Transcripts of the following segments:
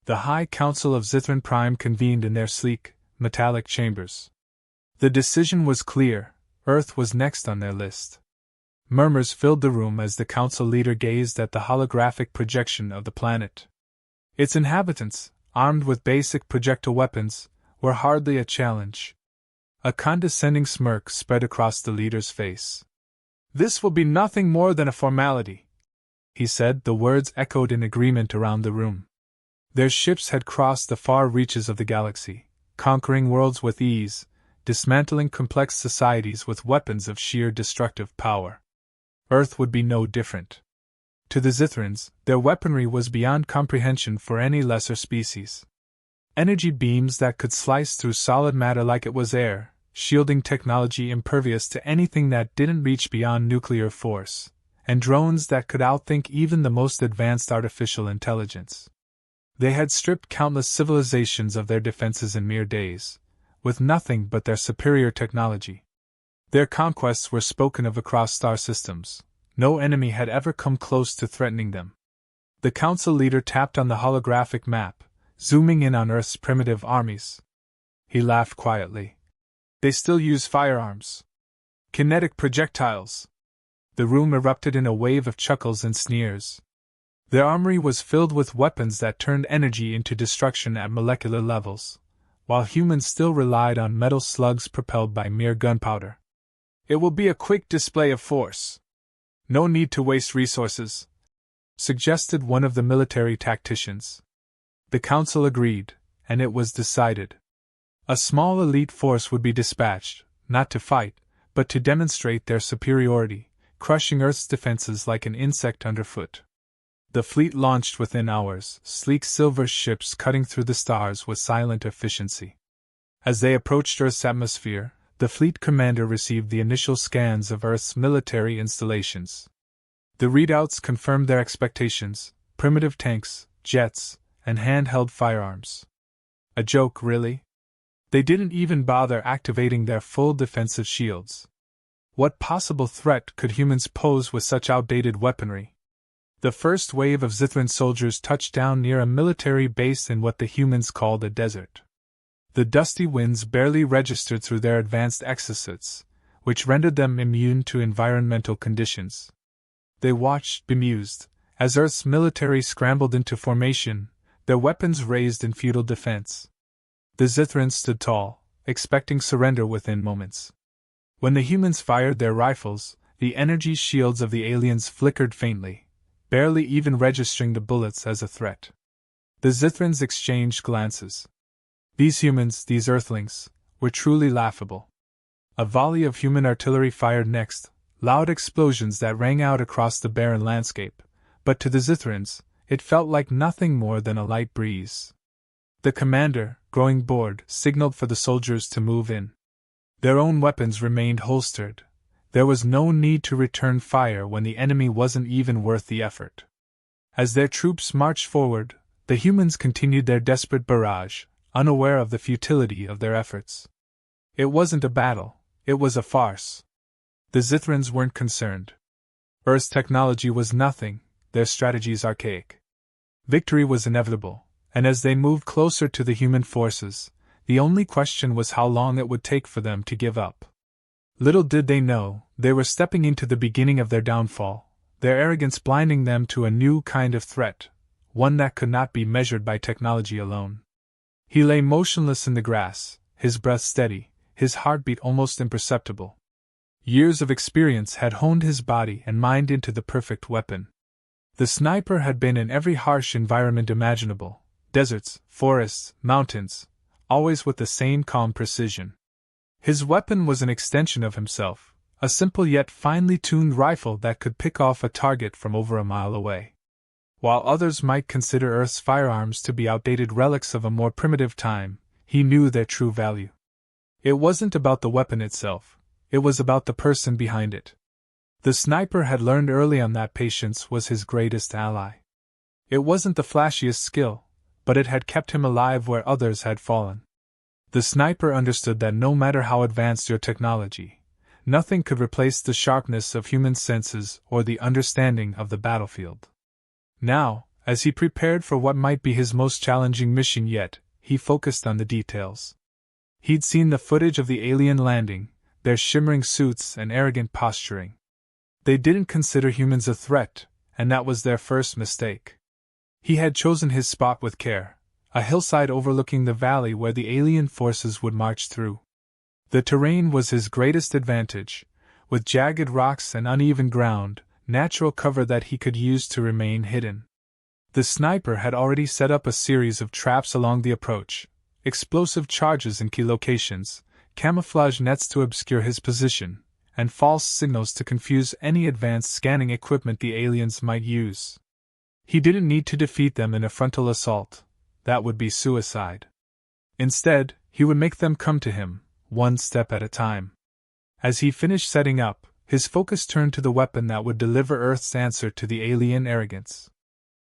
The High Council of Zian Prime convened in their sleek, metallic chambers. The decision was clear: Earth was next on their list. Murmurs filled the room as the council leader gazed at the holographic projection of the planet. Its inhabitants, armed with basic projectile weapons, were hardly a challenge. A condescending smirk spread across the leader's face. "This will be nothing more than a formality," he said. The words echoed in agreement around the room. Their ships had crossed the far reaches of the galaxy, conquering worlds with ease, dismantling complex societies with weapons of sheer destructive power. Earth would be no different. To the Zithrans, their weaponry was beyond comprehension for any lesser species. Energy beams that could slice through solid matter like it was air, shielding technology impervious to anything that didn't reach beyond nuclear force, and drones that could outthink even the most advanced artificial intelligence. They had stripped countless civilizations of their defenses in mere days, with nothing but their superior technology. Their conquests were spoken of across star systems. No enemy had ever come close to threatening them. The council leader tapped on the holographic map, zooming in on Earth's primitive armies. He laughed quietly. "They still use firearms. Kinetic projectiles." The room erupted in a wave of chuckles and sneers. Their armory was filled with weapons that turned energy into destruction at molecular levels, while humans still relied on metal slugs propelled by mere gunpowder. "It will be a quick display of force. No need to waste resources," suggested one of the military tacticians. The council agreed, and it was decided. A small elite force would be dispatched, not to fight, but to demonstrate their superiority, crushing Earth's defenses like an insect underfoot. The fleet launched within hours, sleek silver ships cutting through the stars with silent efficiency. As they approached Earth's atmosphere, the fleet commander received the initial scans of Earth's military installations. The readouts confirmed their expectations: primitive tanks, jets, and handheld firearms. A joke, really? They didn't even bother activating their full defensive shields. What possible threat could humans pose with such outdated weaponry? The first wave of Zithran soldiers touched down near a military base in what the humans called a desert. The dusty winds barely registered through their advanced exosuits, which rendered them immune to environmental conditions. They watched, bemused, as Earth's military scrambled into formation, their weapons raised in futile defense. The Zithrans stood tall, expecting surrender within moments. When the humans fired their rifles, the energy shields of the aliens flickered faintly, barely even registering the bullets as a threat. The Zithrans exchanged glances. These humans, these Earthlings, were truly laughable. A volley of human artillery fired next, loud explosions that rang out across the barren landscape, but to the Zithrans, it felt like nothing more than a light breeze. The commander, growing bored, signaled for the soldiers to move in. Their own weapons remained holstered. There was no need to return fire when the enemy wasn't even worth the effort. As their troops marched forward, the humans continued their desperate barrage, unaware of the futility of their efforts. It wasn't a battle, it was a farce. The Zithrans weren't concerned. Earth's technology was nothing, their strategies archaic. Victory was inevitable, and as they moved closer to the human forces, the only question was how long it would take for them to give up. Little did they know, they were stepping into the beginning of their downfall, their arrogance blinding them to a new kind of threat, one that could not be measured by technology alone. He lay motionless in the grass, his breath steady, his heartbeat almost imperceptible. Years of experience had honed his body and mind into the perfect weapon. The sniper had been in every harsh environment imaginable: deserts, forests, mountains, always with the same calm precision. His weapon was an extension of himself, a simple yet finely tuned rifle that could pick off a target from over a mile away. While others might consider Earth's firearms to be outdated relics of a more primitive time, he knew their true value. It wasn't about the weapon itself, it was about the person behind it. The sniper had learned early on that patience was his greatest ally. It wasn't the flashiest skill, but it had kept him alive where others had fallen. The sniper understood that no matter how advanced your technology, nothing could replace the sharpness of human senses or the understanding of the battlefield. Now, As he prepared for what might be his most challenging mission yet, he focused on the details. He'd seen the footage of the alien landing, their shimmering suits and arrogant posturing. They didn't consider humans a threat, and that was their first mistake. He had chosen his spot with care, a hillside overlooking the valley where the alien forces would march through. The terrain was his greatest advantage, with jagged rocks and uneven ground, natural cover that he could use to remain hidden. The sniper had already set up a series of traps along the approach, explosive charges in key locations, camouflage nets to obscure his position, and false signals to confuse any advanced scanning equipment the aliens might use. He didn't need to defeat them in a frontal assault. That would be suicide. Instead, he would make them come to him, one step at a time. As he finished setting up, his focus turned to the weapon that would deliver Earth's answer to the alien arrogance.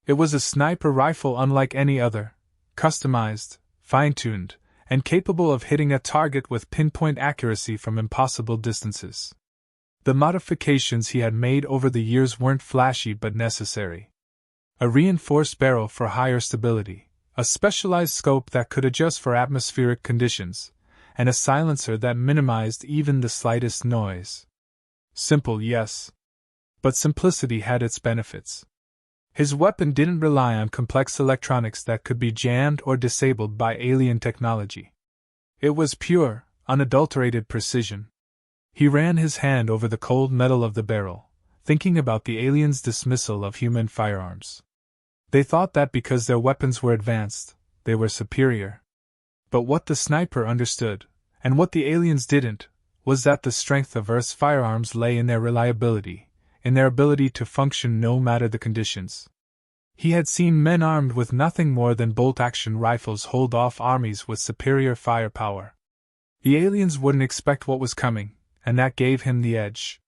It was a sniper rifle unlike any other, customized, fine-tuned, and capable of hitting a target with pinpoint accuracy from impossible distances. The modifications he had made over the years weren't flashy but necessary. A reinforced barrel for higher stability, a specialized scope that could adjust for atmospheric conditions, and a silencer that minimized even the slightest noise. Simple, yes. But simplicity had its benefits. His weapon didn't rely on complex electronics that could be jammed or disabled by alien technology. It was pure, unadulterated precision. He ran his hand over the cold metal of the barrel, thinking about the aliens' dismissal of human firearms. They thought that because their weapons were advanced, they were superior. But what the sniper understood, and what the aliens didn't, was that the strength of Earth's firearms lay in their reliability, in their ability to function no matter the conditions. He had seen men armed with nothing more than bolt-action rifles hold off armies with superior firepower. The aliens wouldn't expect what was coming, and that gave him the edge.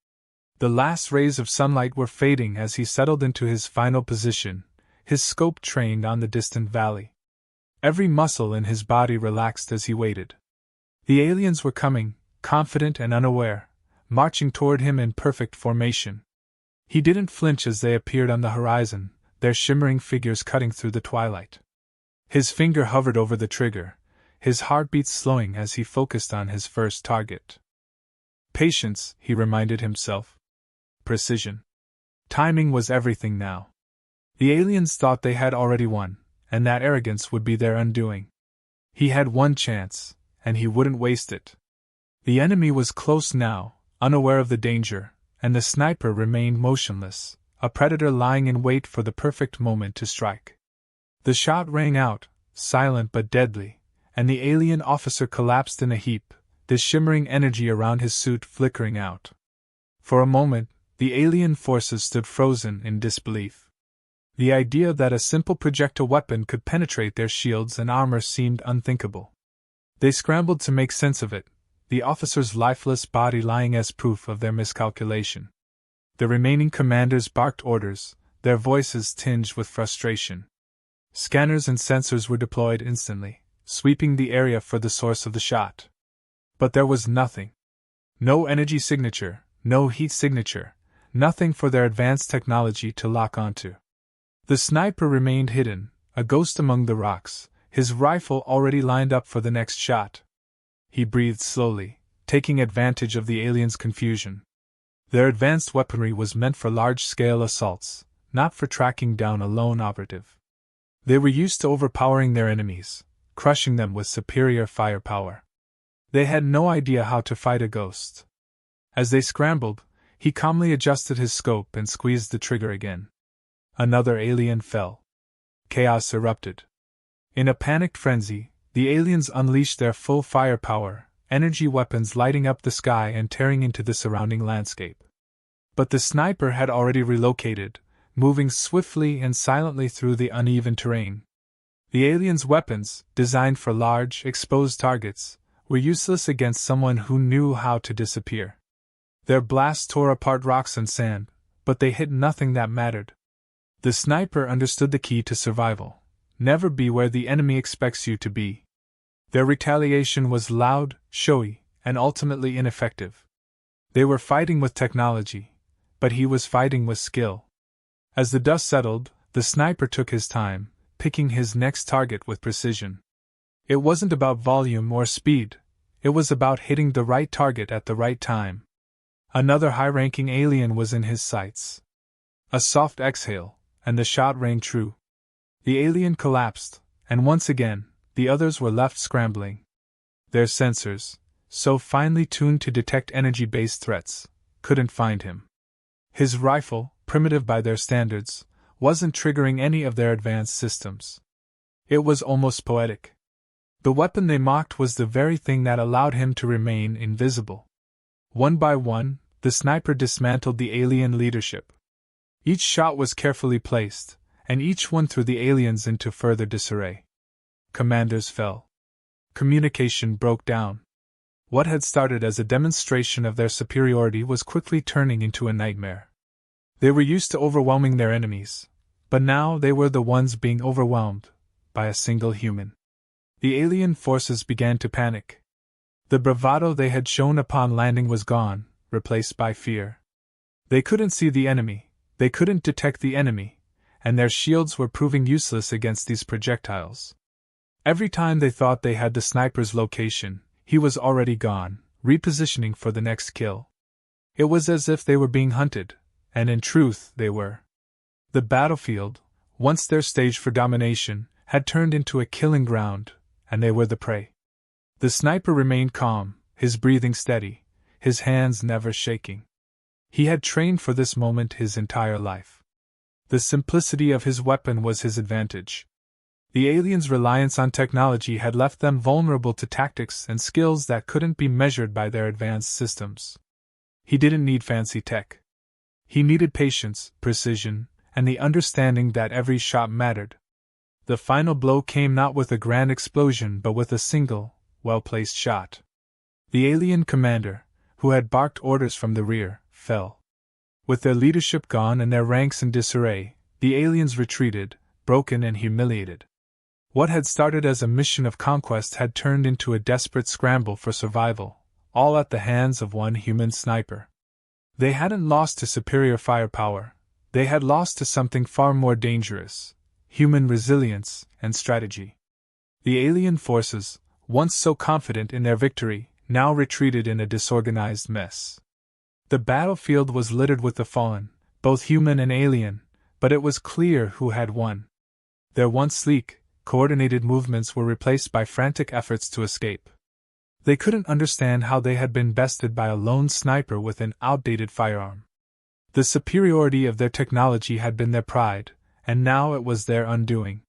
The last rays of sunlight were fading as he settled into his final position, his scope trained on the distant valley. Every muscle in his body relaxed as he waited. The aliens were coming, confident and unaware, marching toward him in perfect formation. He didn't flinch as they appeared on the horizon, their shimmering figures cutting through the twilight. His finger hovered over the trigger, his heartbeat slowing as he focused on his first target. Patience, he reminded himself. Precision. Timing was everything now. The aliens thought they had already won, and that arrogance would be their undoing. He had one chance, and he wouldn't waste it. The enemy was close now, unaware of the danger, and the sniper remained motionless, a predator lying in wait for the perfect moment to strike. The shot rang out, silent but deadly, and the alien officer collapsed in a heap, the shimmering energy around his suit flickering out. For a moment, the alien forces stood frozen in disbelief. The idea that a simple projectile weapon could penetrate their shields and armor seemed unthinkable. They scrambled to make sense of it, the officer's lifeless body lying as proof of their miscalculation. The remaining commanders barked orders, their voices tinged with frustration. Scanners and sensors were deployed instantly, sweeping the area for the source of the shot. But there was nothing. No energy signature, no heat signature, nothing for their advanced technology to lock onto. The sniper remained hidden, a ghost among the rocks, his rifle already lined up for the next shot. He breathed slowly, taking advantage of the aliens' confusion. Their advanced weaponry was meant for large-scale assaults, not for tracking down a lone operative. They were used to overpowering their enemies, crushing them with superior firepower. They had no idea how to fight a ghost. As they scrambled, he calmly adjusted his scope and squeezed the trigger again. Another alien fell. Chaos erupted. In a panicked frenzy, the aliens unleashed their full firepower, energy weapons lighting up the sky and tearing into the surrounding landscape. But the sniper had already relocated, moving swiftly and silently through the uneven terrain. The aliens' weapons, designed for large, exposed targets, were useless against someone who knew how to disappear. Their blasts tore apart rocks and sand, but they hit nothing that mattered. The sniper understood the key to survival: never be where the enemy expects you to be. Their retaliation was loud, showy, and ultimately ineffective. They were fighting with technology, but he was fighting with skill. As the dust settled, The sniper took his time, picking his next target with precision. It wasn't about volume or speed, it was about hitting the right target at the right time. Another high-ranking alien was in his sights. A soft exhale, and the shot rang true. The alien collapsed, and once again, the others were left scrambling. Their sensors, so finely tuned to detect energy-based threats, couldn't find him. His rifle, primitive by their standards, wasn't triggering any of their advanced systems. It was almost poetic. The weapon they mocked was the very thing that allowed him to remain invisible. One by one, the sniper dismantled the alien leadership. Each shot was carefully placed, and each one threw the aliens into further disarray. Commanders fell. Communication broke down. What had started as a demonstration of their superiority was quickly turning into a nightmare. They were used to overwhelming their enemies, but now they were the ones being overwhelmed by a single human. The alien forces began to panic. The bravado they had shown upon landing was gone, replaced by fear. They couldn't see the enemy, they couldn't detect the enemy, and their shields were proving useless against these projectiles. Every time they thought they had the sniper's location, he was already gone, repositioning for the next kill. It was as if they were being hunted, and in truth they were. The battlefield, once their stage for domination, had turned into a killing ground, and they were the prey. The sniper remained calm, his breathing steady, his hands never shaking. He had trained for this moment his entire life. The simplicity of his weapon was his advantage. The aliens' reliance on technology had left them vulnerable to tactics and skills that couldn't be measured by their advanced systems. He didn't need fancy tech. He needed patience, precision, and the understanding that every shot mattered. The final blow came not with a grand explosion but with a single, well-placed shot. The alien commander, who had barked orders from the rear, fell. With their leadership gone and their ranks in disarray, the aliens retreated, broken and humiliated. What had started as a mission of conquest had turned into a desperate scramble for survival, all at the hands of one human sniper. They hadn't lost to superior firepower, they had lost to something far more dangerous: human resilience and strategy. The alien forces, once so confident in their victory, now retreated in a disorganized mess. The battlefield was littered with the fallen, both human and alien, but it was clear who had won. Their once sleek, coordinated movements were replaced by frantic efforts to escape. They couldn't understand how they had been bested by a lone sniper with an outdated firearm. The superiority of their technology had been their pride, and now it was their undoing.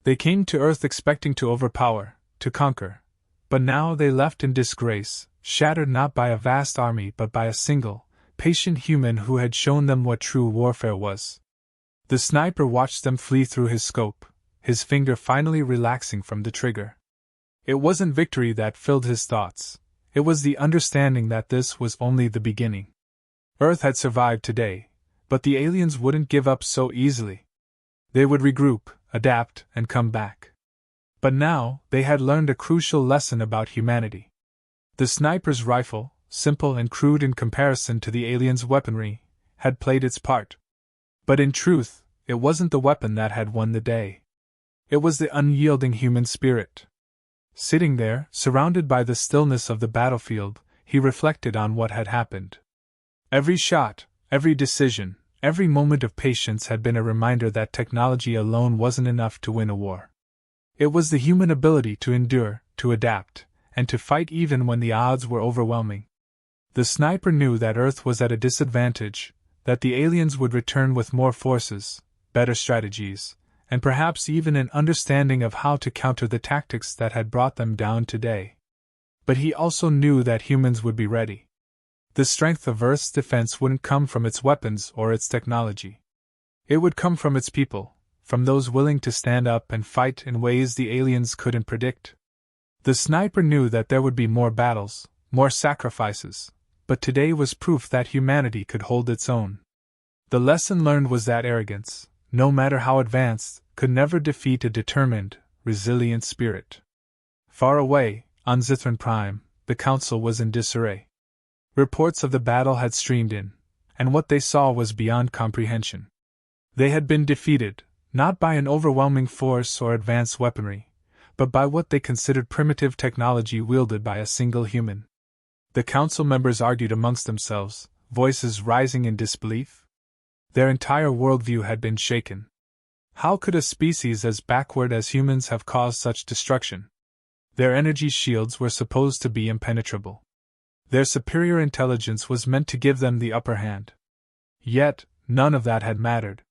They came to Earth expecting to overpower, to conquer, but now they left in disgrace, shattered not by a vast army but by a single, patient human who had shown them what true warfare was. The sniper watched them flee through his scope, his finger finally relaxing from the trigger. It wasn't victory that filled his thoughts, it was the understanding that this was only the beginning. Earth had survived today, but the aliens wouldn't give up so easily. They would regroup, adapt, and come back. But now, they had learned a crucial lesson about humanity. The sniper's rifle, simple and crude in comparison to the aliens' weaponry, had played its part. But in truth, it wasn't the weapon that had won the day. It was the unyielding human spirit. Sitting there, surrounded by the stillness of the battlefield, he reflected on what had happened. Every shot, every decision, every moment of patience had been a reminder that technology alone wasn't enough to win a war. It was the human ability to endure, to adapt, and to fight even when the odds were overwhelming. The sniper knew that Earth was at a disadvantage, that the aliens would return with more forces, better strategies, and perhaps even an understanding of how to counter the tactics that had brought them down today. But he also knew that humans would be ready. The strength of Earth's defense wouldn't come from its weapons or its technology. It would come from its people, from those willing to stand up and fight in ways the aliens couldn't predict. The sniper knew that there would be more battles, more sacrifices, but today was proof that humanity could hold its own. The lesson learned was that arrogance, no matter how advanced, could never defeat a determined, resilient spirit. Far away, on Zian Prime, the council was in disarray. Reports of the battle had streamed in, and what they saw was beyond comprehension. They had been defeated, not by an overwhelming force or advanced weaponry, but by what they considered primitive technology wielded by a single human. The council members argued amongst themselves, voices rising in disbelief. Their entire worldview had been shaken. How could a species as backward as humans have caused such destruction? Their energy shields were supposed to be impenetrable. Their superior intelligence was meant to give them the upper hand. Yet, none of that had mattered.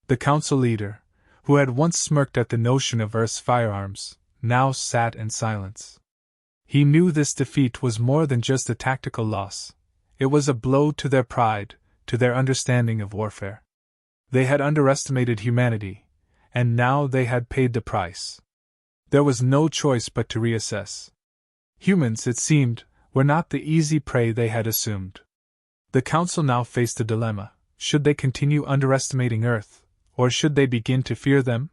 The council leader, who had once smirked at the notion of Earth's firearms, now sat in silence. He knew this defeat was more than just a tactical loss. It was a blow to their pride, to their understanding of warfare. They had underestimated humanity, and now they had paid the price. There was no choice but to reassess. Humans, it seemed, were not the easy prey they had assumed. The council now faced a dilemma. Should they continue underestimating Earth, or should they begin to fear them?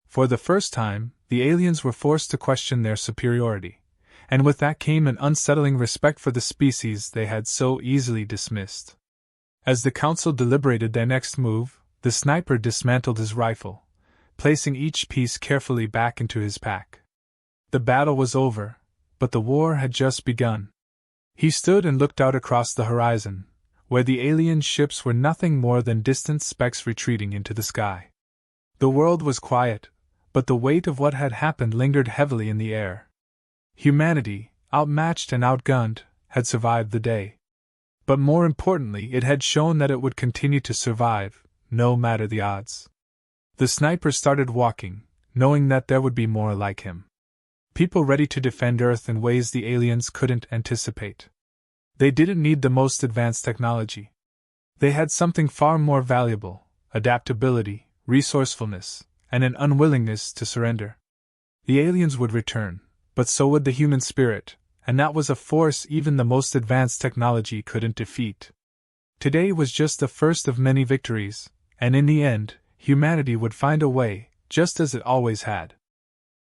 For the first time, the aliens were forced to question their superiority, and with that came an unsettling respect for the species they had so easily dismissed. As the council deliberated their next move, the sniper dismantled his rifle, placing each piece carefully back into his pack. The battle was over, but the war had just begun. He stood and looked out across the horizon, where the alien ships were nothing more than distant specks retreating into the sky. The world was quiet, but the weight of what had happened lingered heavily in the air. Humanity, outmatched and outgunned, had survived the day. But more importantly, it had shown that it would continue to survive, no matter the odds. The sniper started walking, knowing that there would be more like him. People ready to defend Earth in ways the aliens couldn't anticipate. They didn't need the most advanced technology. They had something far more valuable: adaptability, resourcefulness, and an unwillingness to surrender. The aliens would return, but so would the human spirit, and that was a force even the most advanced technology couldn't defeat. Today was just the first of many victories, and in the end, humanity would find a way, just as it always had.